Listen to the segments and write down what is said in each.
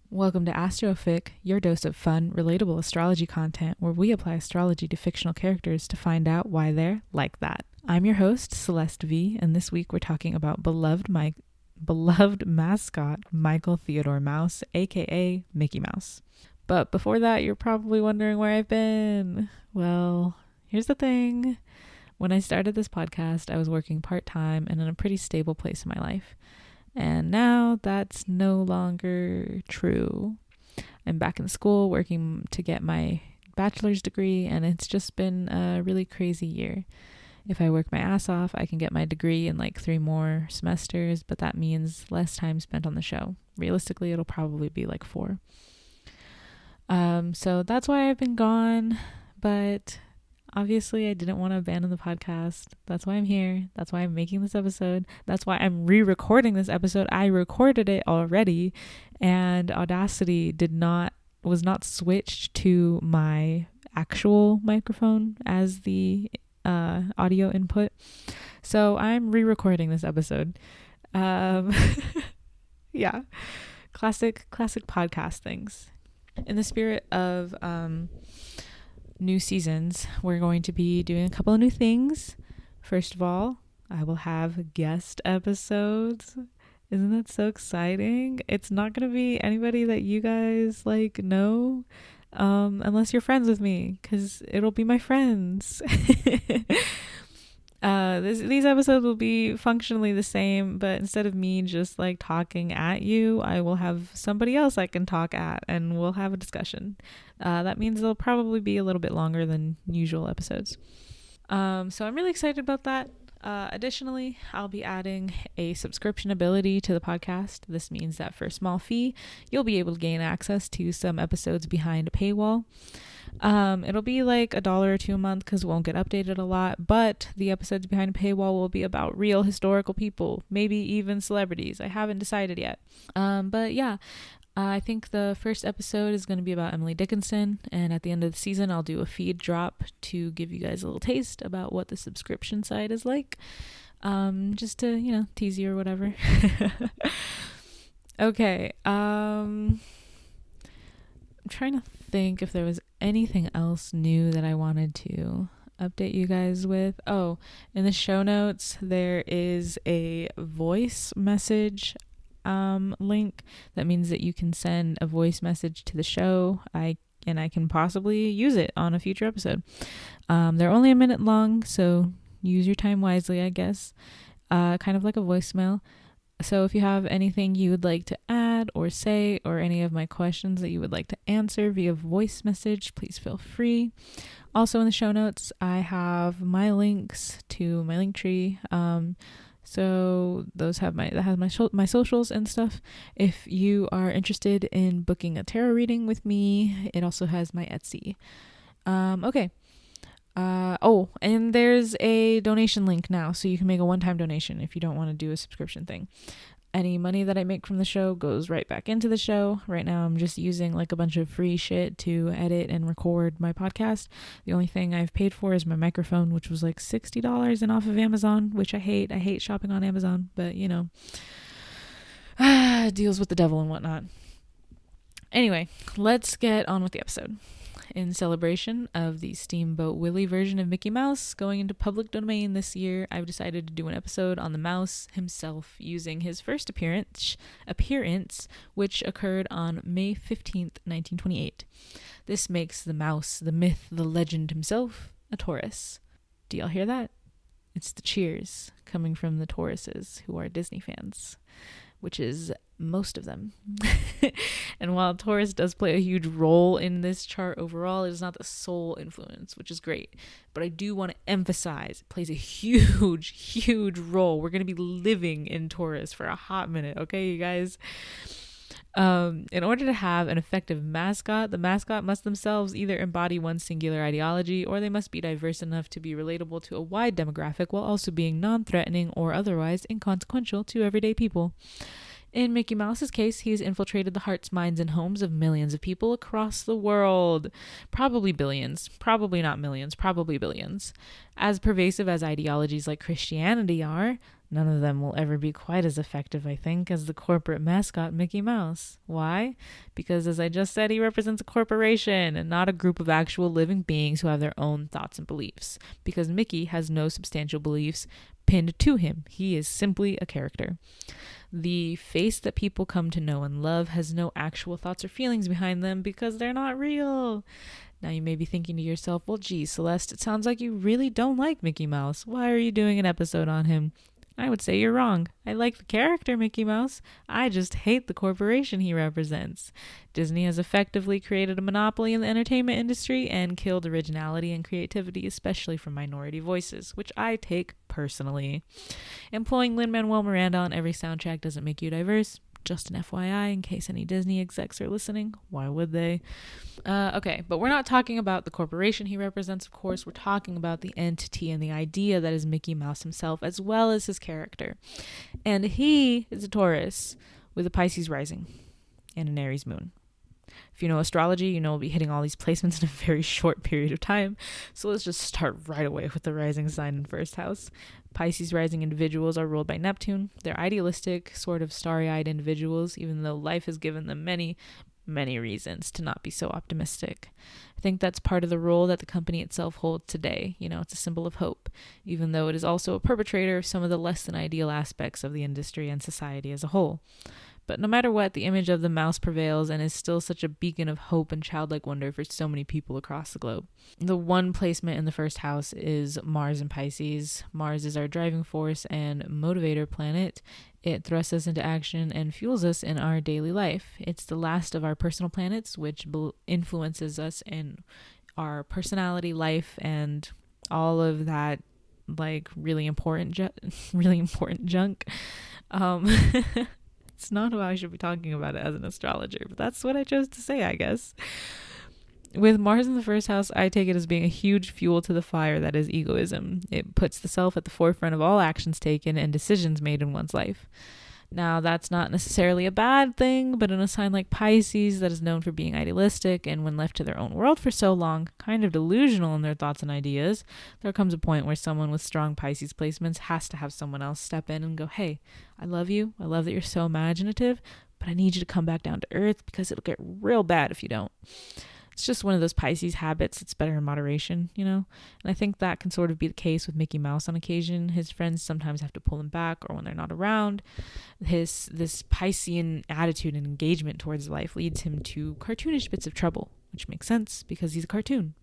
Welcome to AstroFic, your dose of fun, relatable astrology content where we apply astrology to fictional characters to find out why they're like that. I'm your host, Celeste V, and this week we're talking about beloved mascot Michael Theodore Mouse, aka Mickey Mouse. But before that, you're probably wondering where I've been. Well, here's the thing. When I started this podcast, I was working part-time and in a pretty stable place in my life. And now that's no longer true. I'm back in school working to get my bachelor's degree, and it's just been a really crazy year. If I work my ass off, I can get my degree in like 3 more semesters, but that means less time spent on the show. Realistically, it'll probably be like 4. So that's why I've been gone, but obviously I didn't want to abandon the podcast. That's why I'm here. That's why I'm making this episode. That's why I'm re-recording this episode. I recorded it already, and Audacity was not switched to my actual microphone as the audio input. So I'm re-recording this episode. Yeah. Classic podcast things. In the spirit of new seasons, we're going to be doing a couple of new things. First of all, I will have guest episodes. Isn't that so exciting? It's not going to be anybody that you guys know, unless you're friends with me, because it'll be my friends. These episodes will be functionally the same, but instead of me just talking at you, I will have somebody else I can talk at, and we'll have a discussion. That means they'll probably be a little bit longer than usual episodes. So I'm really excited about that. Additionally, I'll be adding a subscription ability to the podcast. This means that for a small fee, you'll be able to gain access to some episodes behind a paywall. It'll be like $1 or $2 a month because it won't get updated a lot, but the episodes behind a paywall will be about real historical people, maybe even celebrities. I haven't decided yet. But yeah, I think the first episode is going to be about Emily Dickinson, and at the end of the season, I'll do a feed drop to give you guys a little taste about what the subscription side is like, just to, tease you or whatever. Okay, I'm trying to think if there was anything else new that I wanted to update you guys with. Oh, in the show notes, there is a voice message link. That means that you can send a voice message to the show. I can possibly use it on a future episode. They're only a minute long, so use your time wisely, I guess. Kind of like a voicemail. So if you have anything you would like to add or say, or any of my questions that you would like to answer via voice message, please feel free. Also in the show notes, I have my links to my Linktree. So those have my socials and stuff. If you are interested in booking a tarot reading with me, it also has my Etsy. Okay. And there's a donation link now, so you can make a one-time donation if you don't want to do a subscription thing. Any money that I make from the show goes right back into the show. Right now I'm just using a bunch of free shit to edit and record my podcast. The only thing I've paid for is my microphone, which was $60 and off of Amazon, which I hate. I hate shopping on Amazon, but deals with the devil and whatnot. Anyway, let's get on with the episode. In celebration of the Steamboat Willie version of Mickey Mouse going into public domain this year, I've decided to do an episode on the mouse himself using his first appearance, which occurred on May 15th, 1928. This makes the mouse, the myth, the legend himself, a Taurus. Do y'all hear that? It's the cheers coming from the Tauruses who are Disney fans, which is most of them. And while Taurus does play a huge role in this chart overall, it is not the sole influence, which is great. But I do want to emphasize it plays a huge role. We're going to be living in Taurus for a hot minute, okay, you guys? In order to have an effective mascot, the mascot must themselves either embody one singular ideology, or they must be diverse enough to be relatable to a wide demographic while also being non-threatening or otherwise inconsequential to everyday people. In Mickey Mouse's case, he has infiltrated the hearts, minds, and homes of millions of people across the world. Probably billions. Probably not millions. Probably billions. As pervasive as ideologies like Christianity are, none of them will ever be quite as effective, I think, as the corporate mascot Mickey Mouse. Why? Because, as I just said, he represents a corporation and not a group of actual living beings who have their own thoughts and beliefs. Because Mickey has no substantial beliefs pinned to him. He is simply a character. The face that people come to know and love has no actual thoughts or feelings behind them because they're not real. Now you may be thinking to yourself, well, geez, Celeste, it sounds like you really don't like Mickey Mouse. Why are you doing an episode on him? I would say you're wrong. I like the character Mickey Mouse. I just hate the corporation he represents. Disney has effectively created a monopoly in the entertainment industry and killed originality and creativity, especially from minority voices, which I take personally. Employing Lin-Manuel Miranda on every soundtrack doesn't make you diverse. Just an FYI, in case any Disney execs are listening. Why would they? Okay, but we're not talking about the corporation he represents, of course. We're talking about the entity and the idea that is Mickey Mouse himself, as well as his character. And he is a Taurus with a Pisces rising and an Aries moon. If you know astrology, you know we'll be hitting all these placements in a very short period of time. So let's just start right away with the rising sign in first house. Pisces rising individuals are ruled by Neptune. They're idealistic, sort of starry-eyed individuals, even though life has given them many, many reasons to not be so optimistic. I think that's part of the role that the company itself holds today. You know, it's a symbol of hope, even though it is also a perpetrator of some of the less than ideal aspects of the industry and society as a whole. But no matter what, the image of the mouse prevails and is still such a beacon of hope and childlike wonder for so many people across the globe. The one placement in the first house is Mars in Pisces. Mars is our driving force and motivator planet. It thrusts us into action and fuels us in our daily life. It's the last of our personal planets, which influences us in our personality, life, and all of that, like, really important junk. It's not how I should be talking about it as an astrologer, but that's what I chose to say, I guess. With Mars in the first house, I take it as being a huge fuel to the fire that is egoism. It puts the self at the forefront of all actions taken and decisions made in one's life. Now, that's not necessarily a bad thing, but in a sign like Pisces that is known for being idealistic and when left to their own world for so long, kind of delusional in their thoughts and ideas, there comes a point where someone with strong Pisces placements has to have someone else step in and go, hey, I love you. I love that you're so imaginative, but I need you to come back down to earth because it'll get real bad if you don't. It's just one of those Pisces habits. It's better in moderation, you know? And I think that can sort of be the case with Mickey Mouse on occasion. His friends sometimes have to pull him back, or when they're not around. This Piscean attitude and engagement towards life leads him to cartoonish bits of trouble, which makes sense because he's a cartoon.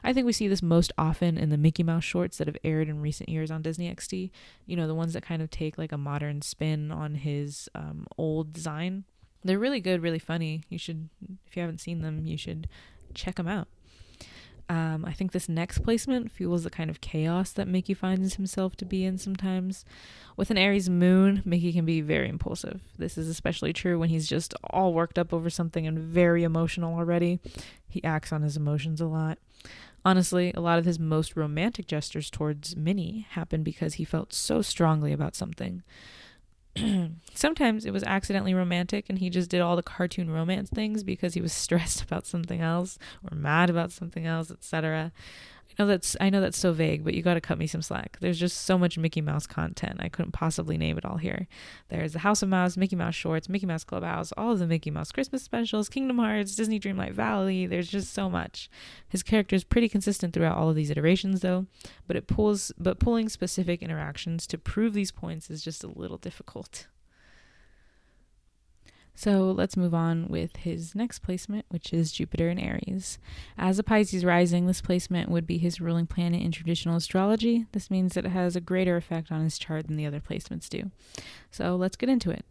I think we see this most often in the Mickey Mouse shorts that have aired in recent years on Disney XD. You know, the ones that kind of take like a modern spin on his old design. They're really good, really funny. You should, if you haven't seen them, you should check them out. I think this next placement fuels the kind of chaos that Mickey finds himself to be in sometimes. With an Aries moon, Mickey can be very impulsive. This is especially true when he's just all worked up over something and very emotional already. He acts on his emotions a lot. Honestly, a lot of his most romantic gestures towards Minnie happened because he felt so strongly about something. Sometimes it was accidentally romantic and he just did all the cartoon romance things because he was stressed about something else or mad about something else, etc. I know that's so vague, but you got to cut me some slack. There's just so much Mickey Mouse content. I couldn't possibly name it all here. There's the House of Mouse, Mickey Mouse shorts, Mickey Mouse Clubhouse, all of the Mickey Mouse Christmas specials, Kingdom Hearts, Disney Dreamlight Valley. There's just so much. His character is pretty consistent throughout all of these iterations though, but pulling specific interactions to prove these points is just a little difficult. So let's move on with his next placement, which is Jupiter in Aries. As a Pisces rising, this placement would be his ruling planet in traditional astrology. This means that it has a greater effect on his chart than the other placements do. So let's get into it.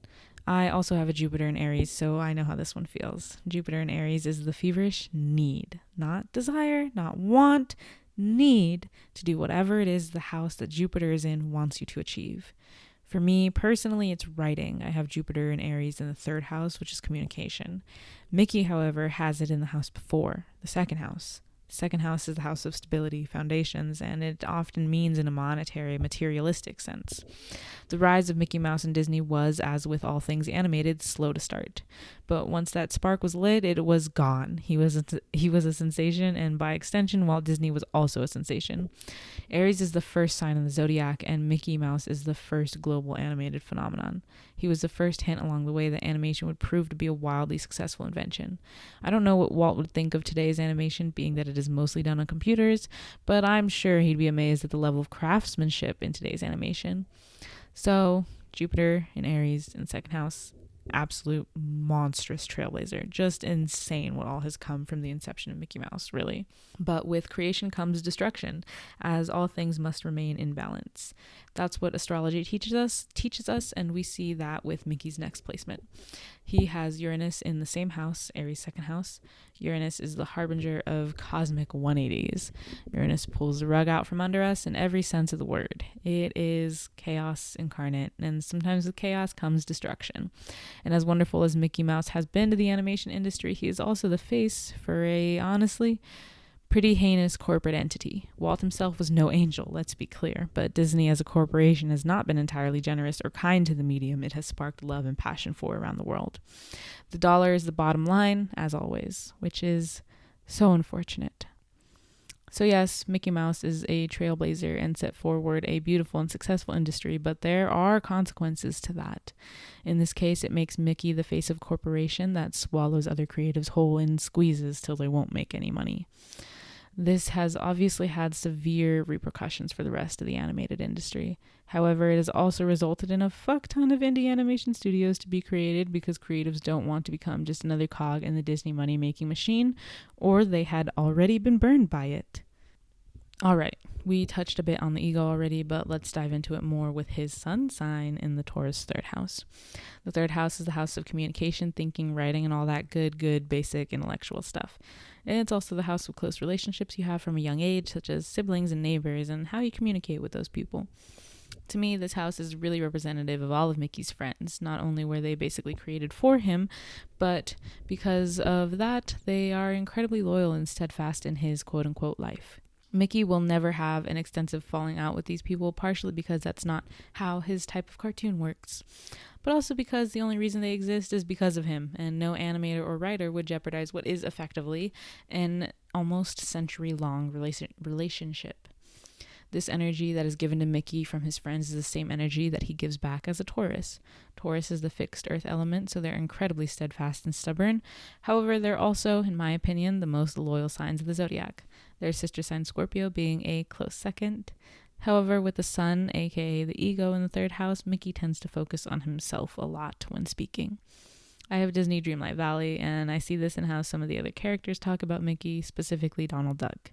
I also have a Jupiter in Aries, so I know how this one feels. Jupiter in Aries is the feverish need, not desire, not want, need to do whatever it is the house that Jupiter is in wants you to achieve. For me, personally, it's writing. I have Jupiter in Aries in the third house, which is communication. Mickey, however, has it in the house before, the second house, Second house is the house of stability, foundations, and it often means in a monetary, materialistic sense. The rise of Mickey Mouse and Disney was, as with all things animated, slow to start. But once that spark was lit, it was gone. He was a sensation, and by extension, Walt Disney was also a sensation. Aries is the first sign of the zodiac, and Mickey Mouse is the first global animated phenomenon. He was the first hint along the way that animation would prove to be a wildly successful invention. I don't know what Walt would think of today's animation, being that it is mostly done on computers, but I'm sure he'd be amazed at the level of craftsmanship in today's animation. So, Jupiter in Aries in second house, absolute monstrous trailblazer. Just insane what all has come from the inception of Mickey Mouse, really. But with creation comes destruction, as all things must remain in balance. That's what astrology teaches us, and we see that with Mickey's next placement. He has Uranus in the same house, Aries second house. Uranus is the harbinger of cosmic 180s. Uranus pulls the rug out from under us in every sense of the word. It is chaos incarnate, and sometimes with chaos comes destruction. And as wonderful as Mickey Mouse has been to the animation industry, he is also the face for a, honestly, pretty heinous corporate entity. Walt himself was no angel, let's be clear, but Disney as a corporation has not been entirely generous or kind to the medium it has sparked love and passion for around the world. The dollar is the bottom line, as always, which is so unfortunate. So yes, Mickey Mouse is a trailblazer and set forward a beautiful and successful industry, but there are consequences to that. In this case, it makes Mickey the face of a corporation that swallows other creatives whole and squeezes till they won't make any money. This has obviously had severe repercussions for the rest of the animated industry. However, it has also resulted in a fuck ton of indie animation studios to be created because creatives don't want to become just another cog in the Disney money-making machine, or they had already been burned by it. Alright, we touched a bit on the ego already, but let's dive into it more with his sun sign in the Taurus third house. The third house is the house of communication, thinking, writing, and all that good basic intellectual stuff. It's also the house of close relationships you have from a young age, such as siblings and neighbors, and how you communicate with those people. To me, this house is really representative of all of Mickey's friends. Not only were they basically created for him, but because of that, they are incredibly loyal and steadfast in his quote-unquote life. Mickey will never have an extensive falling out with these people, partially because that's not how his type of cartoon works, but also because the only reason they exist is because of him, and no animator or writer would jeopardize what is effectively an almost century-long relationship. This energy that is given to Mickey from his friends is the same energy that he gives back as a Taurus. Taurus is the fixed earth element, so they're incredibly steadfast and stubborn. However, they're also, in my opinion, the most loyal signs of the zodiac. Their sister sign Scorpio being a close second. However, with the sun, aka the ego, in the third house, Mickey tends to focus on himself a lot when speaking. I have Disney Dreamlight Valley, and I see this in how some of the other characters talk about Mickey, specifically Donald Duck.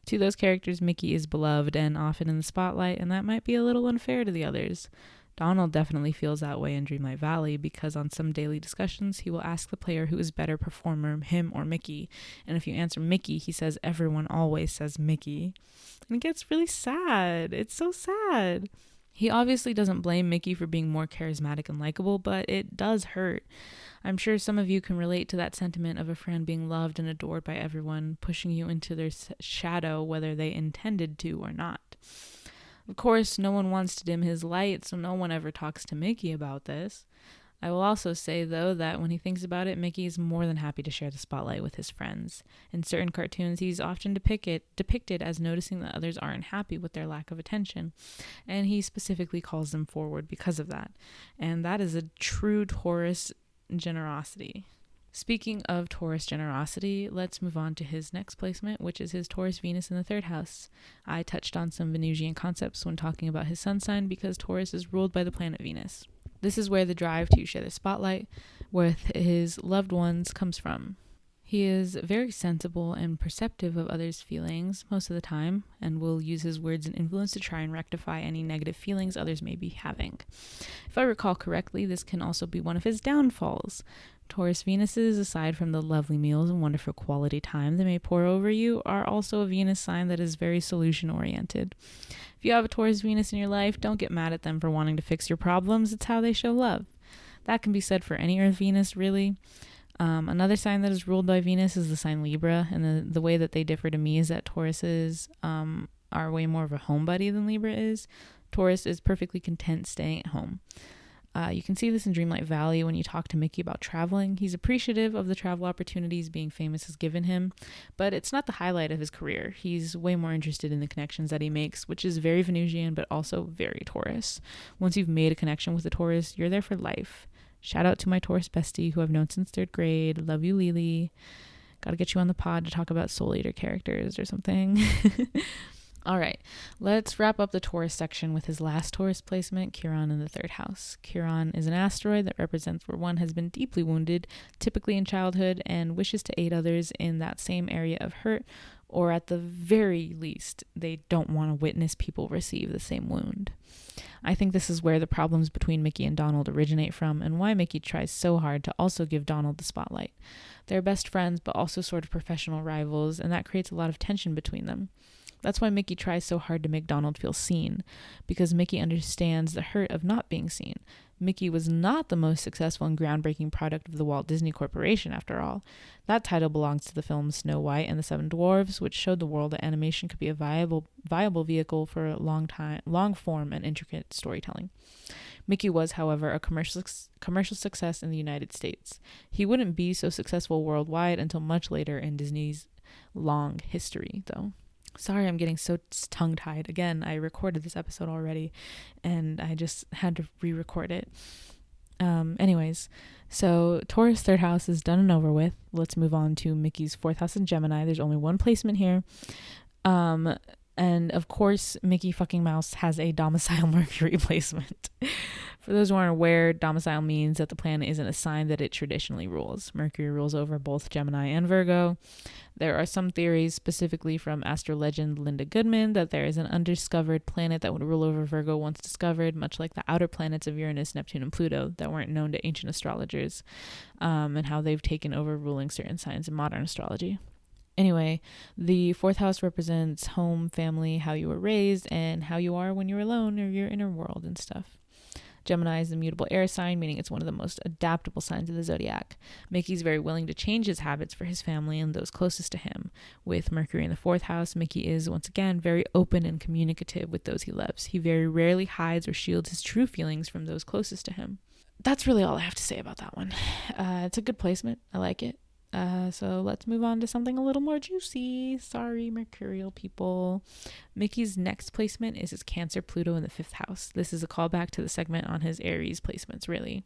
To those characters, Mickey is beloved and often in the spotlight, and that might be a little unfair to the others. Donald definitely feels that way in Dreamlight Valley because on some daily discussions, he will ask the player who is better performer, him or Mickey, and if you answer Mickey, he says everyone always says Mickey. And it gets really sad. It's so sad. He obviously doesn't blame Mickey for being more charismatic and likable, but it does hurt. I'm sure some of you can relate to that sentiment of a friend being loved and adored by everyone, pushing you into their shadow whether they intended to or not. Of course, no one wants to dim his light, so no one ever talks to Mickey about this. I will also say, though, that when he thinks about it, Mickey is more than happy to share the spotlight with his friends. In certain cartoons, he's often depicted as noticing that others aren't happy with their lack of attention, and he specifically calls them forward because of that. And that is a true Taurus generosity. Speaking of Taurus generosity, let's move on to his next placement, which is his Taurus Venus in the third house. I touched on some Venusian concepts when talking about his sun sign because Taurus is ruled by the planet Venus. This is where the drive to share the spotlight with his loved ones comes from. He is very sensible and perceptive of others' feelings most of the time, and will use his words and influence to try and rectify any negative feelings others may be having. If I recall correctly, this can also be one of his downfalls. Taurus Venuses, aside from the lovely meals and wonderful quality time they may pour over you, are also a Venus sign that is very solution-oriented. If you have a Taurus Venus in your life, don't get mad at them for wanting to fix your problems. It's how they show love. That can be said for any Earth Venus, really. Another sign that is ruled by Venus is the sign Libra, and the way that they differ to me is that Tauruses are way more of a homebody than Libra is. Taurus is perfectly content staying at home. You can see this in Dreamlight Valley when you talk to Mickey about traveling. He's appreciative of the travel opportunities being famous has given him, but it's not the highlight of his career. He's way more interested in the connections that he makes, which is very Venusian, but also very Taurus. Once you've made a connection with a Taurus, you're there for life. Shout out to my Taurus bestie who I've known since 3rd grade. Love you, Lily. Gotta get you on the pod to talk about Soul Eater characters or something. All right, let's wrap up the Taurus section with his last Taurus placement, Chiron in the 3rd house. Chiron is an asteroid that represents where one has been deeply wounded, typically in childhood, and wishes to aid others in that same area of hurt, or at the very least, they don't want to witness people receive the same wound. I think this is where the problems between Mickey and Donald originate from, and why Mickey tries so hard to also give Donald the spotlight. They're best friends, but also sort of professional rivals, and that creates a lot of tension between them. That's why Mickey tries so hard to make Donald feel seen, because Mickey understands the hurt of not being seen. Mickey was not the most successful and groundbreaking product of the Walt Disney Corporation, after all. That title belongs to the films Snow White and the Seven Dwarfs, which showed the world that animation could be a viable vehicle for long form and intricate storytelling. Mickey was, however, a commercial success in the United States. He wouldn't be so successful worldwide until much later in Disney's long history, though. Sorry, I'm getting so tongue-tied. Again, I recorded this episode already, and I just had to re-record it. Anyways, so Taurus 3rd house is done and over with. Let's move on to Mickey's 4th house in Gemini. There's only one placement here. And of course, Mickey fucking Mouse has a domicile Mercury placement. For those who aren't aware, domicile means that the planet isn't a sign that it traditionally rules. Mercury rules over both Gemini and Virgo. There are some theories, specifically from astro legend Linda Goodman, that there is an undiscovered planet that would rule over Virgo once discovered, much like the outer planets of Uranus, Neptune, and Pluto that weren't known to ancient astrologers, and how they've taken over ruling certain signs in modern astrology. Anyway, the 4th house represents home, family, how you were raised, and how you are when you're alone or your inner world and stuff. Gemini is the mutable air sign, meaning it's one of the most adaptable signs of the zodiac. Mickey's very willing to change his habits for his family and those closest to him. With Mercury in the 4th house, Mickey is, once again, very open and communicative with those he loves. He very rarely hides or shields his true feelings from those closest to him. That's really all I have to say about that one. It's a good placement. I like it. So let's move on to something a little more juicy. Sorry, Mercurial people. Mickey's next placement is his Cancer Pluto in the 5th house. This is a callback to the segment on his Aries placements, really.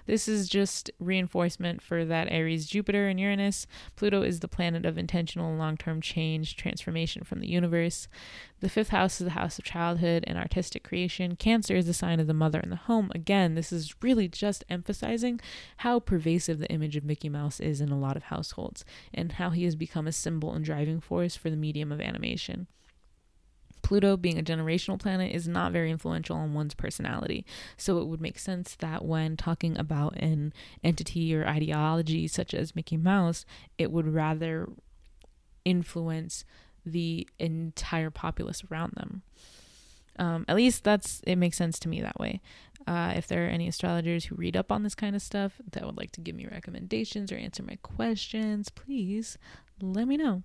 This is just reinforcement for that Aries Jupiter and Uranus. Pluto is the planet of intentional long-term change, transformation from the universe. The 5th house is the house of childhood and artistic creation. Cancer is the sign of the mother and the home. Again, this is really just emphasizing how pervasive the image of Mickey Mouse is in a lot of households, and how he has become a symbol and driving force for the medium of animation. Pluto, being a generational planet, is not very influential on one's personality, so it would make sense that when talking about an entity or ideology such as Mickey Mouse, it would rather influence the entire populace around them. At least it makes sense to me that way. If there are any astrologers who read up on this kind of stuff that would like to give me recommendations or answer my questions, please let me know.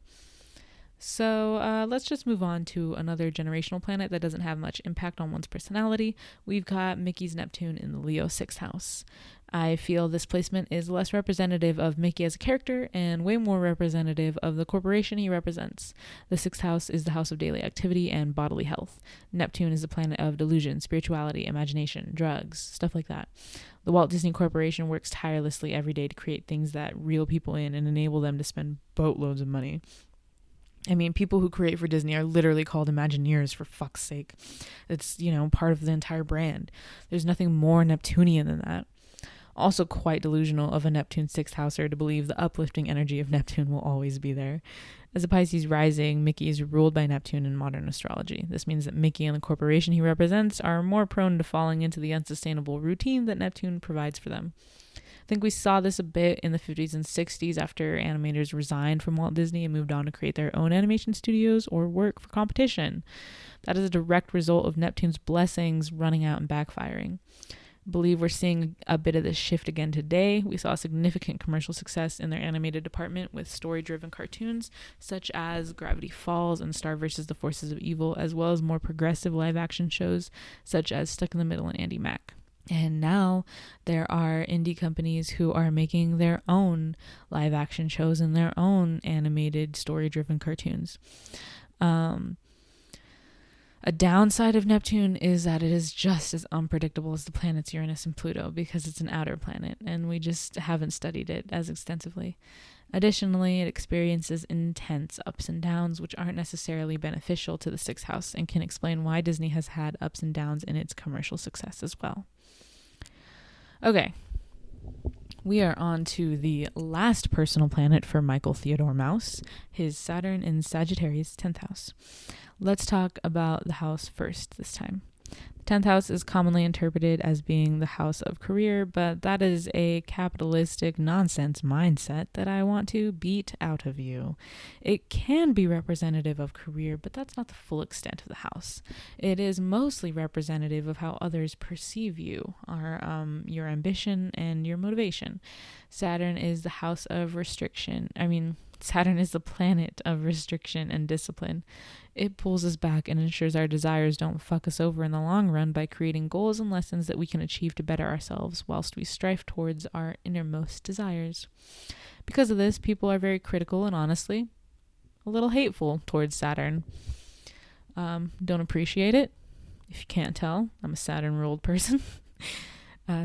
So let's just move on to another generational planet that doesn't have much impact on one's personality. We've got Mickey's Neptune in the Leo 6th house. I feel this placement is less representative of Mickey as a character and way more representative of the corporation he represents. The 6th house is the house of daily activity and bodily health. Neptune is the planet of delusion, spirituality, imagination, drugs, stuff like that. The Walt Disney Corporation works tirelessly every day to create things that reel people in and enable them to spend boatloads of money. I mean, people who create for Disney are literally called Imagineers, for fuck's sake. It's, part of the entire brand. There's nothing more Neptunian than that. Also quite delusional of a Neptune 6th houser to believe the uplifting energy of Neptune will always be there. As a Pisces rising, Mickey is ruled by Neptune in modern astrology. This means that Mickey and the corporation he represents are more prone to falling into the unsustainable routine that Neptune provides for them. I think we saw this a bit in the 50s and 60s after animators resigned from Walt Disney and moved on to create their own animation studios or work for competition. That is a direct result of Neptune's blessings running out and backfiring. Believe we're seeing a bit of this shift again today. We saw significant commercial success in their animated department with story-driven cartoons such as Gravity Falls and Star vs. the Forces of Evil, as well as more progressive live-action shows such as Stuck in the Middle and Andy Mack. And now there are indie companies who are making their own live-action shows and their own animated story-driven cartoons. A downside of Neptune is that it is just as unpredictable as the planets Uranus and Pluto because it's an outer planet and we just haven't studied it as extensively. Additionally, it experiences intense ups and downs which aren't necessarily beneficial to the sixth house and can explain why Disney has had ups and downs in its commercial success as well. Okay, we are on to the last personal planet for Michael Theodore Mouse, his Saturn in Sagittarius 10th house. Let's talk about the house first this time. The 10th house is commonly interpreted as being the house of career, but that is a capitalistic nonsense mindset that I want to beat out of you. It can be representative of career, but that's not the full extent of the house. It is mostly representative of how others perceive you, your ambition and your motivation. Saturn is the house of restriction. Saturn is the planet of restriction and discipline. It pulls us back and ensures our desires don't fuck us over in the long run by creating goals and lessons that we can achieve to better ourselves whilst we strive towards our innermost desires. Because of this, people are very critical and honestly a little hateful towards Saturn. Don't appreciate it. If you can't tell, I'm a Saturn-ruled person.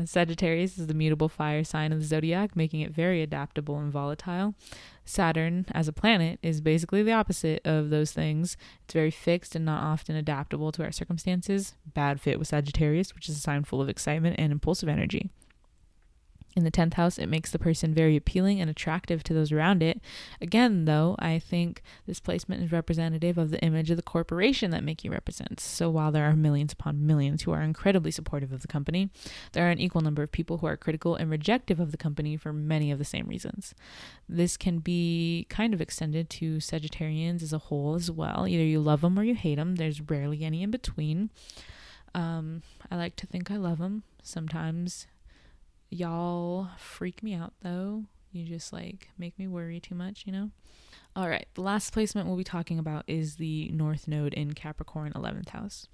Sagittarius is the mutable fire sign of the zodiac, making it very adaptable and volatile. Saturn, as a planet, is basically the opposite of those things. It's very fixed and not often adaptable to our circumstances. Bad fit with Sagittarius, which is a sign full of excitement and impulsive energy. In the 10th house, it makes the person very appealing and attractive to those around it. Again, though, I think this placement is representative of the image of the corporation that Mickey represents. So while there are millions upon millions who are incredibly supportive of the company, there are an equal number of people who are critical and rejective of the company for many of the same reasons. This can be kind of extended to Sagittarians as a whole as well. Either you love them or you hate them. There's rarely any in between. I like to think I love them. Sometimes y'all freak me out though. You just make me worry too much, All right, the last placement we'll be talking about is the North Node in Capricorn 11th house.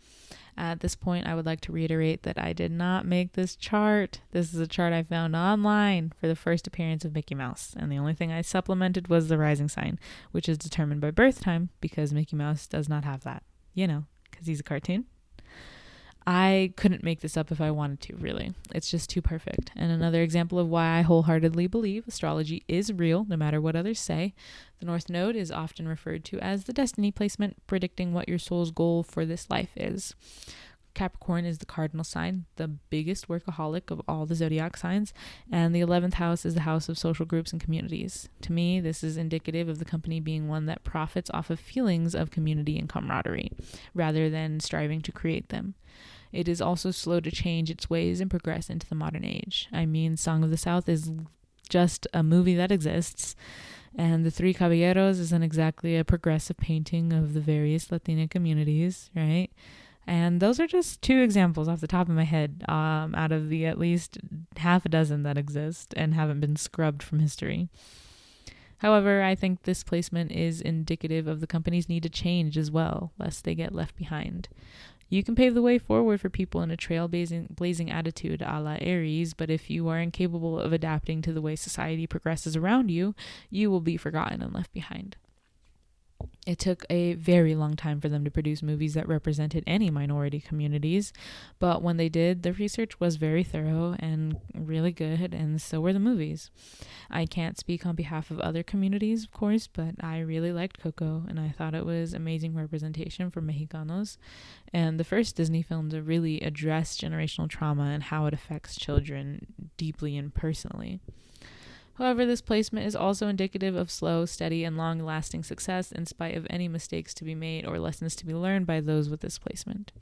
At this point, I would like to reiterate that I did not make this chart. This is a chart I found online for the first appearance of Mickey Mouse, and the only thing I supplemented was the rising sign, which is determined by birth time because Mickey Mouse does not have that, because he's a cartoon. I couldn't make this up if I wanted to, really. It's just too perfect. And another example of why I wholeheartedly believe astrology is real, no matter what others say. The North Node is often referred to as the destiny placement, predicting what your soul's goal for this life is. Capricorn is the cardinal sign, the biggest workaholic of all the zodiac signs, and the 11th house is the house of social groups and communities. To me, this is indicative of the company being one that profits off of feelings of community and camaraderie, rather than striving to create them. It is also slow to change its ways and progress into the modern age. Song of the South is just a movie that exists, and The Three Caballeros isn't exactly a progressive painting of the various Latina communities, right? And those are just two examples off the top of my head out of the at least half a dozen that exist and haven't been scrubbed from history. However, I think this placement is indicative of the company's need to change as well, lest they get left behind. You can pave the way forward for people in a trailblazing attitude a la Aries, but if you are incapable of adapting to the way society progresses around you, you will be forgotten and left behind. It took a very long time for them to produce movies that represented any minority communities, but when they did, the research was very thorough and really good, and so were the movies. I can't speak on behalf of other communities, of course, but I really liked Coco, and I thought it was amazing representation for Mexicanos, and the first Disney film to really address generational trauma and how it affects children deeply and personally. However, this placement is also indicative of slow, steady, and long-lasting success in spite of any mistakes to be made or lessons to be learned by those with this placement.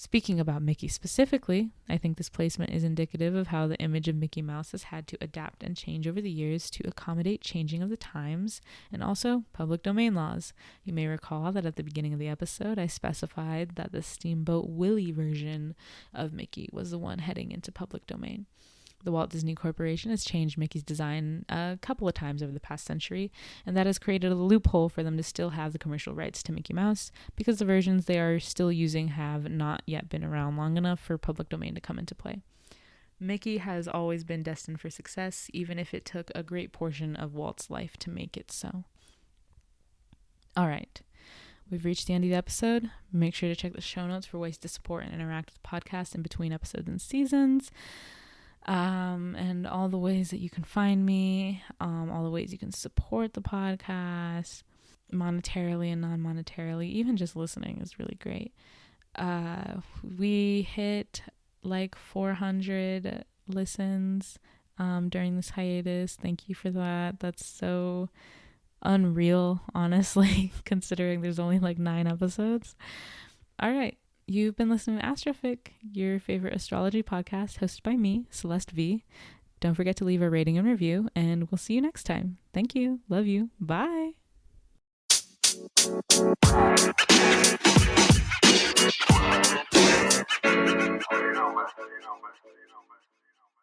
Speaking about Mickey specifically, I think this placement is indicative of how the image of Mickey Mouse has had to adapt and change over the years to accommodate changing of the times and also public domain laws. You may recall that at the beginning of the episode, I specified that the Steamboat Willie version of Mickey was the one heading into public domain. The Walt Disney Corporation has changed Mickey's design a couple of times over the past century, and that has created a loophole for them to still have the commercial rights to Mickey Mouse because the versions they are still using have not yet been around long enough for public domain to come into play. Mickey has always been destined for success, even if it took a great portion of Walt's life to make it so. All right. We've reached the end of the episode. Make sure to check the show notes for ways to support and interact with the podcast in between episodes and seasons. And all the ways that you can find me, all the ways you can support the podcast monetarily and non-monetarily. Even just listening is really great. We hit like 400 listens during this hiatus. Thank you for that. That's so unreal, honestly, considering there's only like 9 episodes. All right. You've been listening to AstroFic, your favorite astrology podcast hosted by me, Celeste V. Don't forget to leave a rating and review, and we'll see you next time. Thank you. Love you. Bye.